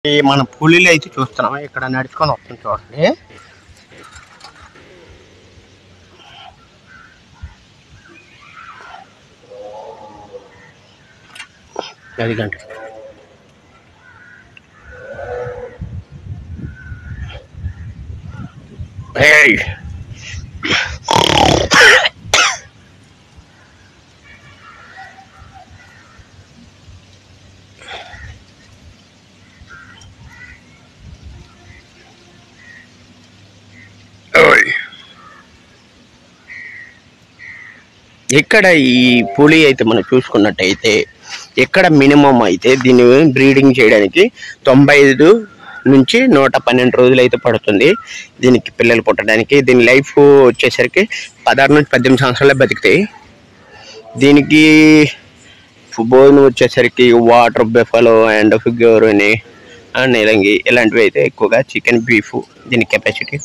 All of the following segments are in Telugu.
మన పులిలు అయితే చూస్తున్నాం, ఇక్కడ నడుచుకొని వస్తుంది చూడండి. అది గంట ఇక్కడ ఈ పులి అయితే మనం చూసుకున్నట్టయితే ఇక్కడ మినిమం అయితే దీన్ని బ్రీడింగ్ చేయడానికి 95 నుంచి 112 రోజులు అయితే పడుతుంది దీనికి పిల్లలు పుట్టడానికి. దీని లైఫ్ వచ్చేసరికి 16 నుంచి 18 సంవత్సరాలే బతుకుతాయి. దీనికి భోజనం వచ్చేసరికి వాటర్ బెఫలో అండ్ ఫిగోరిని నీలంగి ఇలాంటివి అయితే ఎక్కువగా చికెన్ బీఫ్ దీని కెపాసిటీ.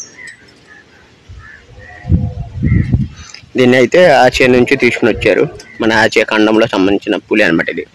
దీన్ని అయితే ఆసియా నుంచి తీసుకుని వచ్చారు, మన ఆసియా ఖండంలో సంబంధించిన పులి అనమాట ఇది.